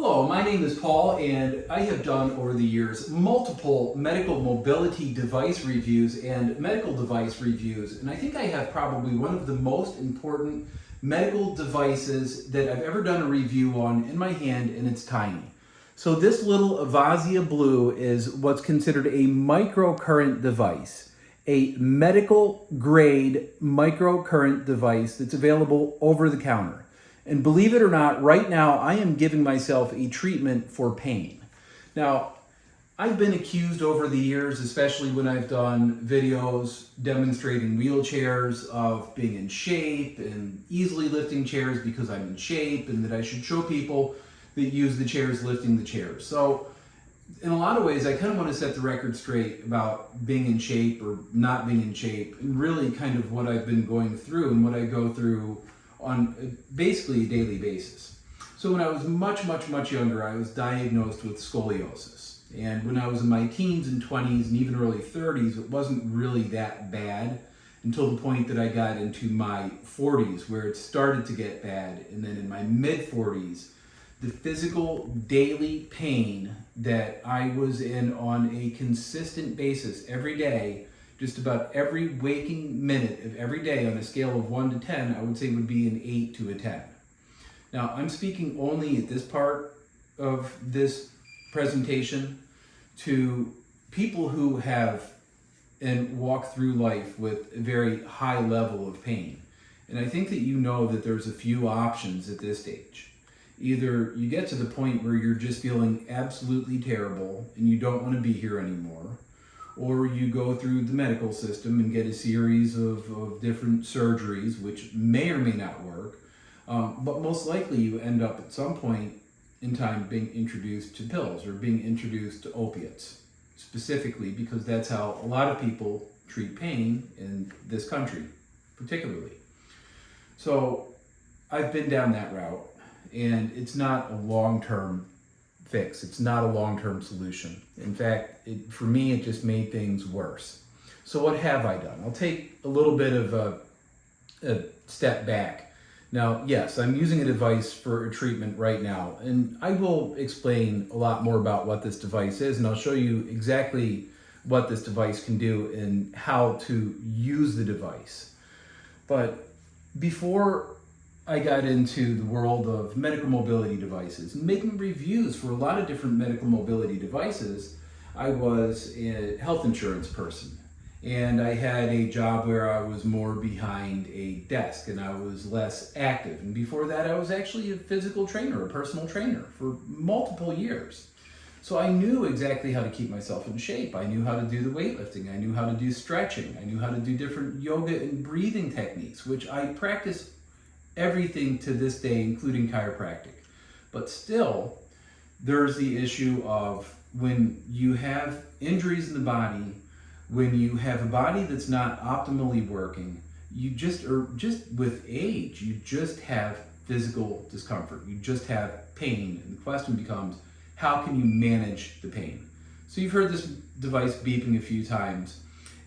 Hello, my name is Paul, and I have done over the years multiple medical mobility device reviews and medical device reviews, and I think I have probably one of the most important medical devices that I've ever done a review on in my hand, and it's tiny. So this little Avazia Blue is what's considered a microcurrent device, a medical grade microcurrent device that's available over the counter. And believe it or not, right now I am giving myself a treatment for pain. Now, I've been accused over the years, especially when I've done videos demonstrating wheelchairs, of being in shape and easily lifting chairs because I'm in shape, and that I should show people that use the chairs lifting the chairs. So in a lot of ways, I kind of want to set the record straight about being in shape or not being in shape, and really kind of what I've been going through and what I go through on basically a daily basis. So when I was much younger, I was diagnosed with scoliosis. And when I was in my teens and 20s and even early 30s, it wasn't really that bad until the point that I got into my 40s, where it started to get bad. And then in my mid 40s, the physical daily pain that I was in on a consistent basis every day, just about every waking minute of every day, on a scale of 1 to 10, I would say would be an 8 to a 10. Now, I'm speaking only at this part of this presentation to people who have and walk through life with a very high level of pain. And I think that you know that there's a few options at this stage. Either you get to the point where you're just feeling absolutely terrible and you don't want to be here anymore, or you go through the medical system and get a series of different surgeries, which may or may not work, but most likely you end up at some point in time being introduced to pills or being introduced to opiates, specifically because that's how a lot of people treat pain in this country, particularly. So I've been down that route, and it's not a long-term fix. It's not a long-term solution. In fact, for me, it just made things worse. So what have I done? I'll take a little bit of a step back. Now, yes, I'm using a device for a treatment right now, and I will explain a lot more about what this device is, and I'll show you exactly what this device can do and how to use the device. But before I got into the world of medical mobility devices and making reviews for a lot of different medical mobility devices, I was a health insurance person. And I had a job where I was more behind a desk and I was less active. And before that, I was actually a physical trainer, a personal trainer for multiple years. So I knew exactly how to keep myself in shape. I knew how to do the weightlifting. I knew how to do stretching. I knew how to do different yoga and breathing techniques, which I practice everything to this day, including chiropractic. But still, there's the issue of when you have injuries in the body, when you have a body that's not optimally working, you just with age, you just have physical discomfort. You just have pain. And the question becomes, how can you manage the pain? So you've heard this device beeping a few times,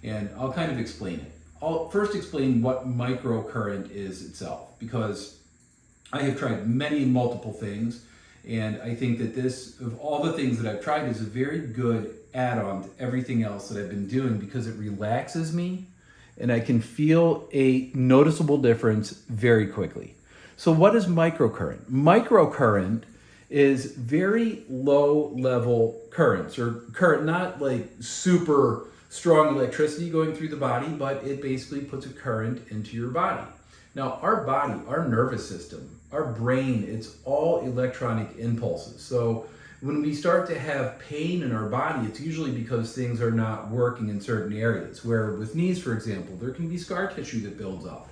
and I'll kind of explain it. I'll first explain what microcurrent is itself, because I have tried multiple things, and I think that this, of all the things that I've tried, is a very good add-on to everything else that I've been doing, because it relaxes me and I can feel a noticeable difference very quickly. So what is microcurrent? Microcurrent is very low level currents, or current, not like super strong electricity going through the body, but it basically puts a current into your body. Now, our body, our nervous system, our brain, it's all electronic impulses. So when we start to have pain in our body, it's usually because things are not working in certain areas, where with knees, for example, there can be scar tissue that builds up.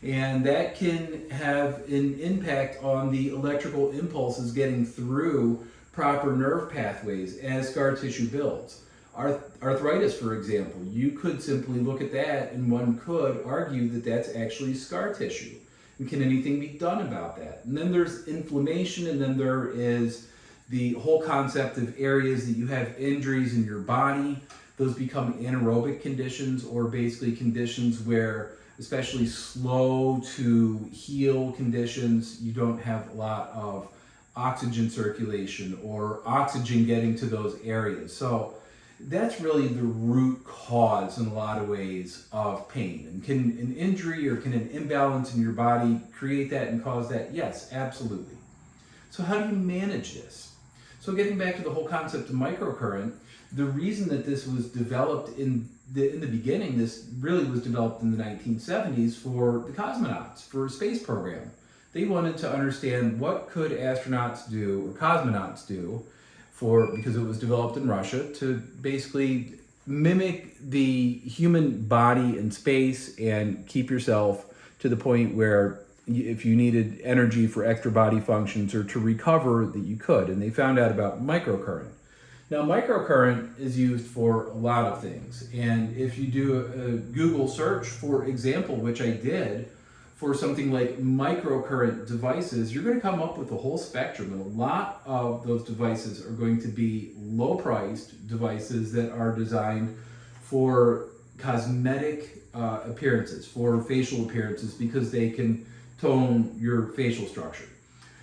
And that can have an impact on the electrical impulses getting through proper nerve pathways as scar tissue builds. Arthritis, for example, you could simply look at that and one could argue that that's actually scar tissue. And can anything be done about that? And then there's inflammation, and then there is the whole concept of areas that you have injuries in your body. Those become anaerobic conditions, or basically conditions where, especially slow to heal conditions, you don't have a lot of oxygen circulation or oxygen getting to those areas. So that's really the root cause in a lot of ways of pain. And can an injury or can an imbalance in your body create that and cause that? Yes, absolutely. So how do you manage this? So getting back to the whole concept of microcurrent, the reason that this was developed in the beginning, this really was developed in the 1970s for the cosmonauts, for a space program. They wanted to understand what could astronauts do or cosmonauts do because it was developed in Russia to basically mimic the human body in space and keep yourself to the point where if you needed energy for extra body functions or to recover that you could. And they found out about microcurrent. Now, microcurrent is used for a lot of things. And if you do a Google search, for example, which I did, for something like microcurrent devices, you're going to come up with a whole spectrum. And a lot of those devices are going to be low-priced devices that are designed for cosmetic appearances, for facial appearances, because they can tone your facial structure.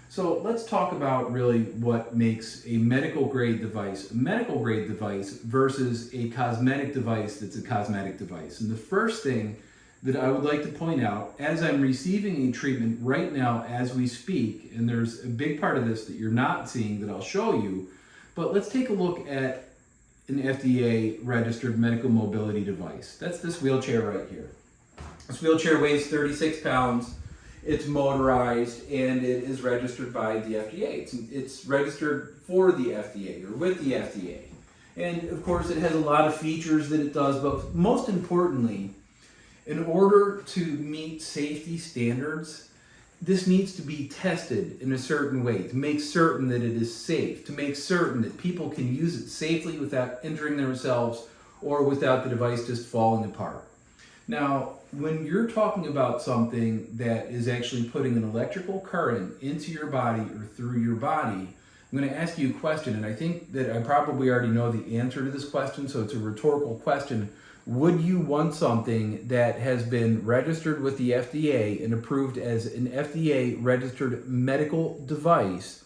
So let's talk about really what makes a medical grade device versus a cosmetic device that's a cosmetic device. And the first thing that I would like to point out, as I'm receiving a treatment right now as we speak, and there's a big part of this that you're not seeing that I'll show you, but let's take a look at an FDA registered medical mobility device. That's this wheelchair right here. This wheelchair weighs 36 pounds. It's motorized and it is registered by the FDA. It's registered for the FDA or with the FDA. And of course it has a lot of features that it does, but most importantly, in order to meet safety standards, this needs to be tested in a certain way to make certain that it is safe, to make certain that people can use it safely without injuring themselves or without the device just falling apart. Now, when you're talking about something that is actually putting an electrical current into your body or through your body, I'm going to ask you a question, and I think that I probably already know the answer to this question, so it's a rhetorical question. Would you want something that has been registered with the FDA and approved as an FDA registered medical device,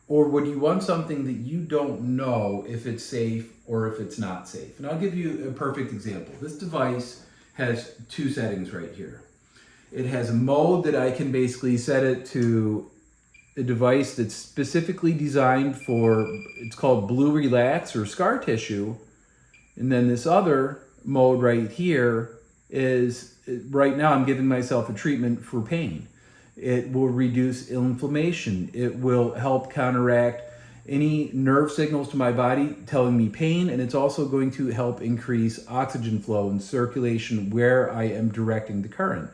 or would you want something that you don't know if it's safe or if it's not safe? And I'll give you a perfect example. This device has two settings right here. It has a mode that I can basically set it to a device that's specifically designed for, it's called Blue Relax or scar tissue. And then this other mode right here is, right now I'm giving myself a treatment for pain. It will reduce inflammation. It will help counteract any nerve signals to my body telling me pain, and it's also going to help increase oxygen flow and circulation where I am directing the current.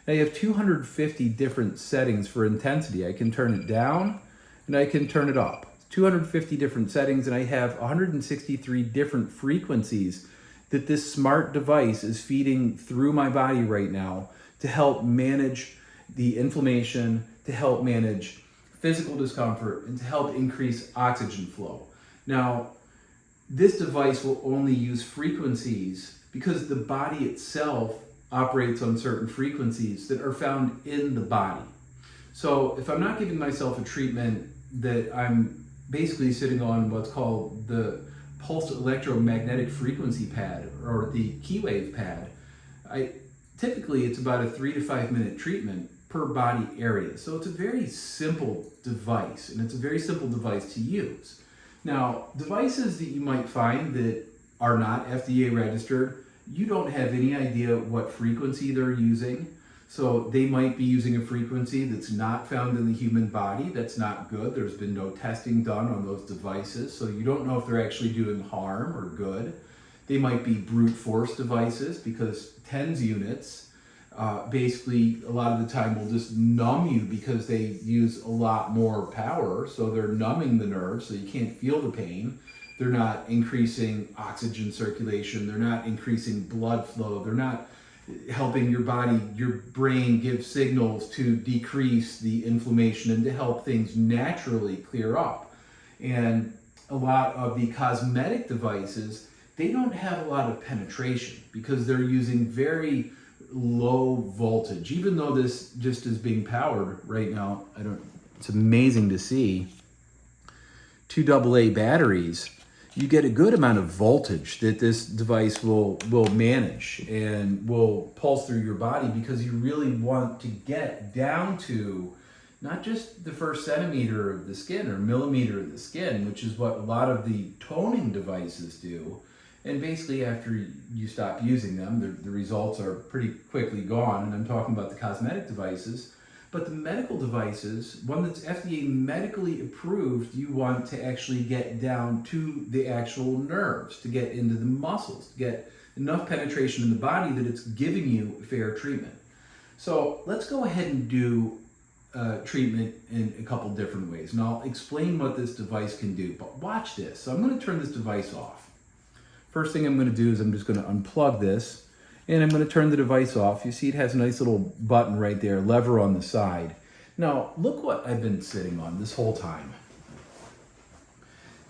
Now you have 250 different settings for intensity. I can turn it down and I can turn it up. 250 different settings, and I have 163 different frequencies that this smart device is feeding through my body right now to help manage the inflammation, to help manage physical discomfort, and to help increase oxygen flow. Now, this device will only use frequencies because the body itself operates on certain frequencies that are found in the body. So if I'm not giving myself a treatment that I'm basically sitting on what's called the pulsed electromagnetic frequency pad or the Keywave pad, typically it's about a 3 to 5 minute treatment per body area. So it's a very simple device, and it's a very simple device to use. Now, devices that you might find that are not FDA registered, you don't have any idea what frequency they're using. So they might be using a frequency that's not found in the human body. That's not good. There's been no testing done on those devices, so you don't know if they're actually doing harm or good. They might be brute force devices because TENS units basically a lot of the time will just numb you because they use a lot more power, so they're numbing the nerve so you can't feel the pain. They're not increasing oxygen circulation. They're not increasing blood flow. They're not helping your body, your brain give signals to decrease the inflammation and to help things naturally clear up. And a lot of the cosmetic devices, they don't have a lot of penetration because they're using very low voltage. Even though this just is being powered right now, it's amazing to see. two AA batteries, you get a good amount of voltage that this device will manage and will pulse through your body, because you really want to get down to not just the first centimeter of the skin or millimeter of the skin, which is what a lot of the toning devices do. And basically after you stop using them, the results are pretty quickly gone. And I'm talking about the cosmetic devices. But the medical devices, one that's FDA medically approved, you want to actually get down to the actual nerves, to get into the muscles, to get enough penetration in the body that it's giving you fair treatment. So let's go ahead and do treatment in a couple different ways. And I'll explain what this device can do. But watch this. So I'm going to turn this device off. First thing I'm going to do is I'm just going to unplug this. And I'm going to turn the device off. You see it has a nice little button right there, lever on the side. Now, look what I've been sitting on this whole time.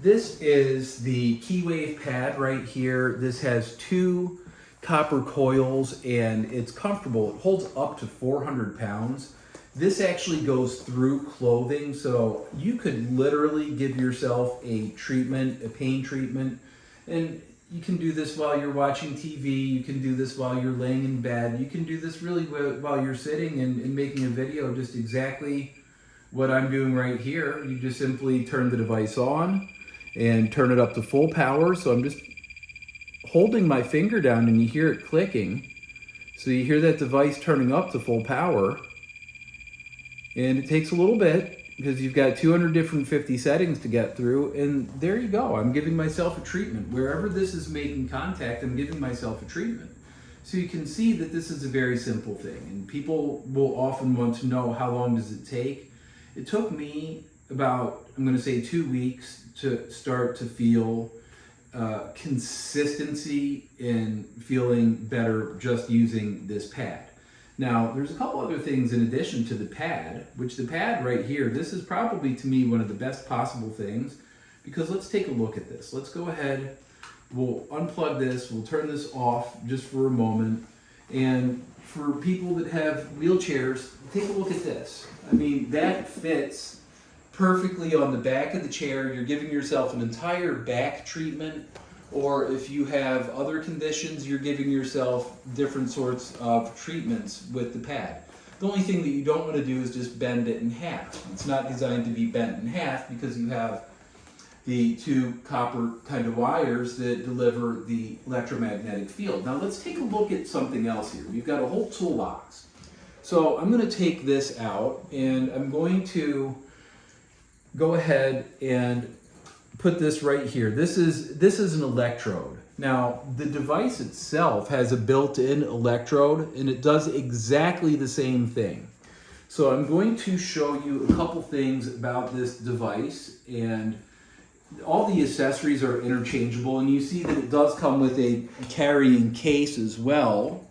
This is the Keywave pad right here. This has 2 copper coils, and it's comfortable. It holds up to 400 pounds. This actually goes through clothing, so you could literally give yourself a treatment, a pain treatment, and you can do this while you're watching TV, you can do this while you're laying in bed, you can do this really while you're sitting and making a video, just exactly what I'm doing right here. You just simply turn the device on and turn it up to full power. So I'm just holding my finger down and you hear it clicking. So you hear that device turning up to full power. And it takes a little bit, because you've got 250 settings to get through, and there you go. I'm giving myself a treatment. Wherever this is making contact, I'm giving myself a treatment. So you can see that this is a very simple thing, and people will often want to know, how long does it take? It took me about, I'm going to say 2 weeks to start to feel consistency in feeling better just using this pad. Now, there's a couple other things in addition to the pad, which the pad right here, this is probably to me one of the best possible things, because let's take a look at this. Let's go ahead, we'll unplug this, we'll turn this off just for a moment. And for people that have wheelchairs, take a look at this. I mean, that fits perfectly on the back of the chair. You're giving yourself an entire back treatment. Or if you have other conditions, you're giving yourself different sorts of treatments with the pad. The only thing that you don't want to do is just bend it in half. It's not designed to be bent in half, because you have the 2 copper kind of wires that deliver the electromagnetic field. Now let's take a look at something else here. We've got a whole toolbox. So I'm going to take this out, and I'm going to go ahead and put this right here. This is an electrode. Now, the device itself has a built-in electrode, and it does exactly the same thing. So I'm going to show you a couple things about this device, and all the accessories are interchangeable, and you see that it does come with a carrying case as well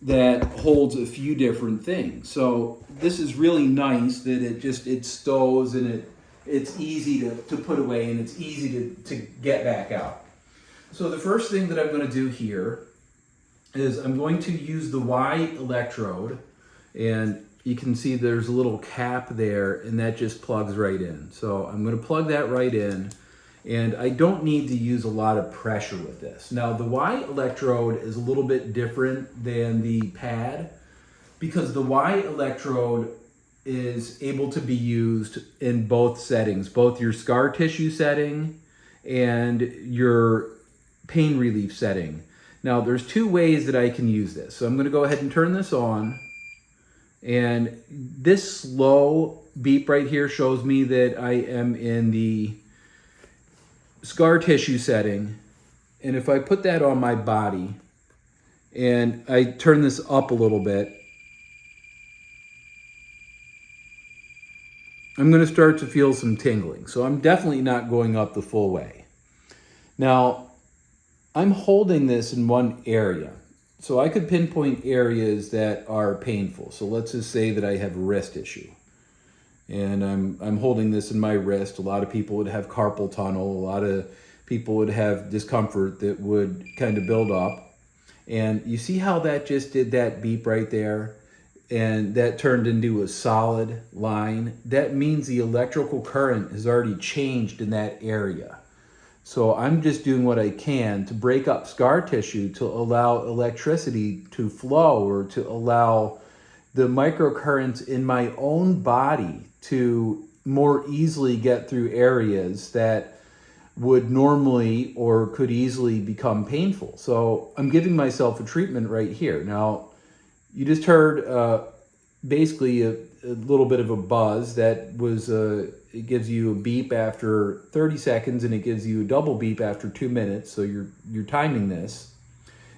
that holds a few different things. So this is really nice that it stows, and it's easy to put away, and it's easy to get back out. So the first thing that I'm going to do here is I'm going to use the Y electrode, and you can see there's a little cap there, and that just plugs right in. So I'm going to plug that right in, and I don't need to use a lot of pressure with this. Now the Y electrode is a little bit different than the pad, because the Y electrode is able to be used in both settings, both your scar tissue setting and your pain relief setting. Now there's 2 ways that I can use this. So I'm going to go ahead and turn this on, and this slow beep right here shows me that I am in the scar tissue setting. And if I put that on my body and I turn this up a little bit, I'm going to start to feel some tingling. So I'm definitely not going up the full way. Now, I'm holding this in one area. So I could pinpoint areas that are painful. So let's just say that I have a wrist issue. And I'm holding this in my wrist. A lot of people would have carpal tunnel. A lot of people would have discomfort that would kind of build up. And you see how that just did that beep right there? and that turned into a solid line. That means the electrical current has already changed in that area. So I'm just doing what I can to break up scar tissue to allow electricity to flow, or to allow the microcurrents in my own body to more easily get through areas that would normally or could easily become painful. So I'm giving myself a treatment right here. Now, you just heard basically a little bit of a buzz. That was it gives you a beep after 30 seconds, and it gives you a double beep after 2 minutes. So you're timing this.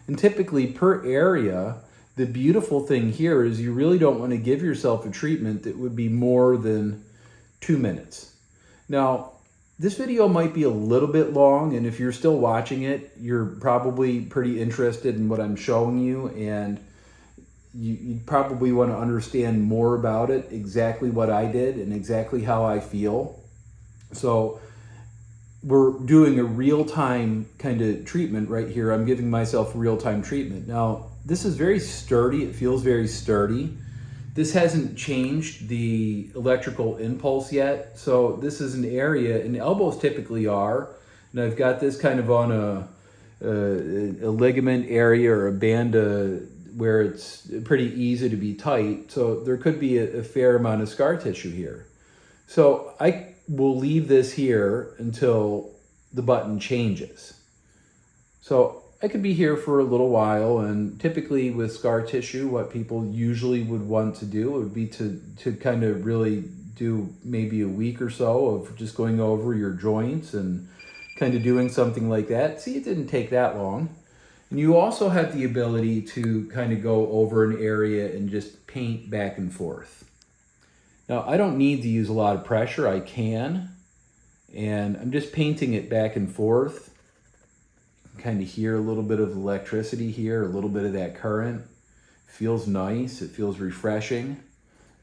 And typically per area, the beautiful thing here is you really don't want to give yourself a treatment that would be more than 2 minutes. Now, this video might be a little bit long, and if you're still watching it, you're probably pretty interested in what I'm showing you, and you probably want to understand more about it, exactly what I did and exactly how I feel. So we're doing a real-time kind of treatment right here. I'm giving myself real-time treatment. Now, this is very sturdy. It feels very sturdy. This hasn't changed the electrical impulse yet. So this is an area, and elbows typically are, and I've got this kind of on a ligament area or a band where it's pretty easy to be tight. So there could be a fair amount of scar tissue here. So I will leave this here until the button changes. So I could be here for a little while, and typically with scar tissue, what people usually would want to do would be to kind of really do maybe a week or so of just going over your joints and kind of doing something like that. See, it didn't take that long. And you also have the ability to kind of go over an area and just paint back and forth. Now, I don't need to use a lot of pressure. I can, and I'm just painting it back and forth. Kind of hear a little bit of electricity here, a little bit of that current. It feels nice, it feels refreshing,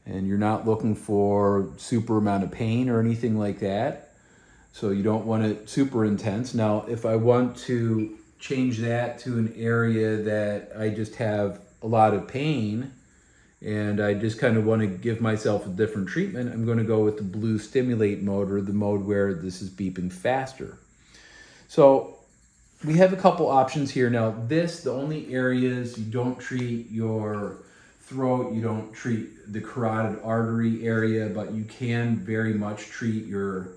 and you're not looking for super amount of pain or anything like that. So you don't want it super intense. Now, if I want to change that to an area that I just have a lot of pain, and I just kind of want to give myself a different treatment, I'm going to go with the blue stimulate mode, or the mode where this is beeping faster. So we have a couple options here. Now, the only areas you don't treat your throat, you don't treat the carotid artery area, but you can very much treat your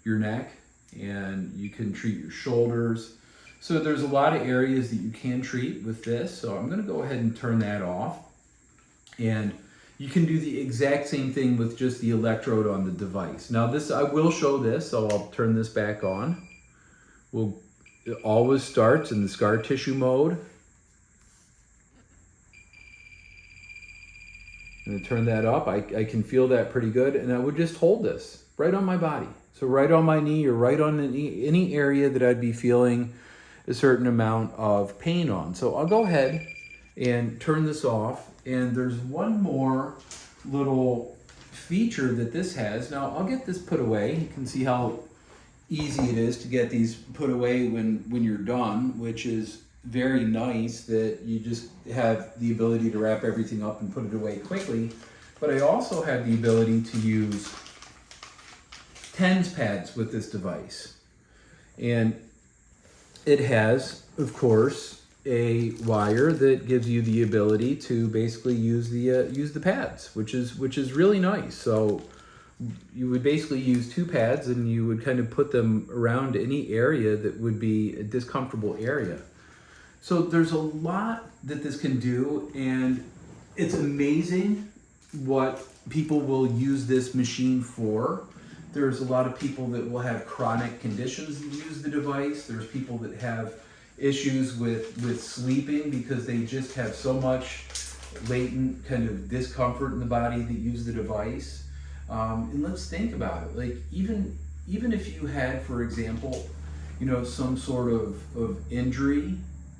neck, and you can treat your shoulders. So there's a lot of areas that you can treat with this. So I'm going to go ahead and turn that off. And you can do the exact same thing with just the electrode on the device. Now I will show this, so I'll turn this back on. It always starts in the scar tissue mode. I'm going to turn that up. I can feel that pretty good, and I would just hold this right on my body. So right on my knee, or right on any area that I'd be feeling a certain amount of pain on. So I'll go ahead and turn this off. And there's one more little feature that this has. Now, I'll get this put away. You can see how easy it is to get these put away when you're done, which is very nice that you just have the ability to wrap everything up and put it away quickly. But I also have the ability to use TENS pads with this device. And it has, of course, a wire that gives you the ability to basically use the pads, which is really nice. So you would basically use 2 pads, and you would kind of put them around any area that would be a discomfortable area. So there's a lot that this can do, and it's amazing what people will use this machine for. There's a lot of people that will have chronic conditions that use the device. There's people that have issues with sleeping because they just have so much latent kind of discomfort in the body that use the device. And let's think about it. Like even if you had, for example, some sort of injury,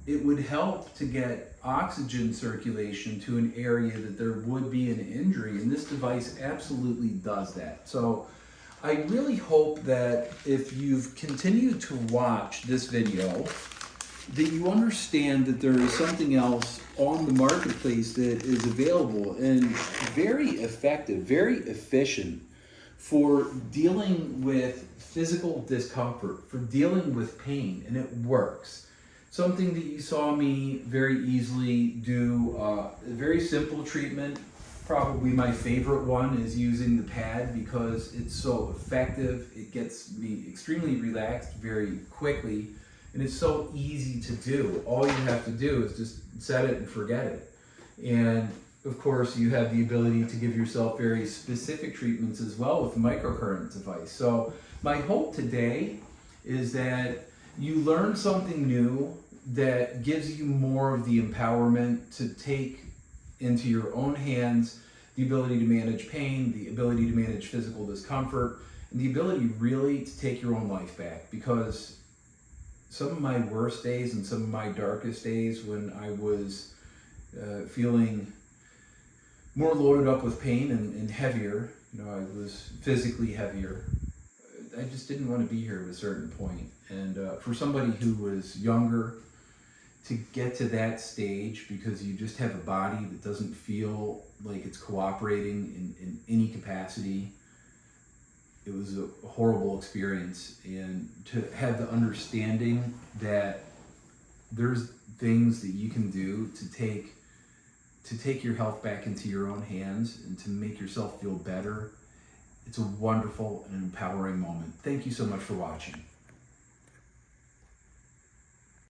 it would help to get oxygen circulation to an area that there would be an injury, and this device absolutely does that. So I really hope that if you've continued to watch this video, that you understand that there is something else on the marketplace that is available and very effective, very efficient for dealing with physical discomfort, for dealing with pain, and it works. Something that you saw me very easily do, a very simple treatment. Probably my favorite one is using the pad because it's so effective. It gets me extremely relaxed very quickly, and it's so easy to do. All you have to do is just set it and forget it. And of course, you have the ability to give yourself very specific treatments as well with the microcurrent device. So my hope today is that you learn something new that gives you more of the empowerment to take into your own hands the ability to manage pain, the ability to manage physical discomfort, and the ability really to take your own life back. Because some of my worst days and some of my darkest days when I was feeling more loaded up with pain and heavier, I was physically heavier. I just didn't want to be here at a certain point. And for somebody who was younger, to get to that stage because you just have a body that doesn't feel like it's cooperating in any capacity, it was a horrible experience. And to have the understanding that there's things that you can do to take your health back into your own hands and to make yourself feel better, it's a wonderful and empowering moment. Thank you so much for watching.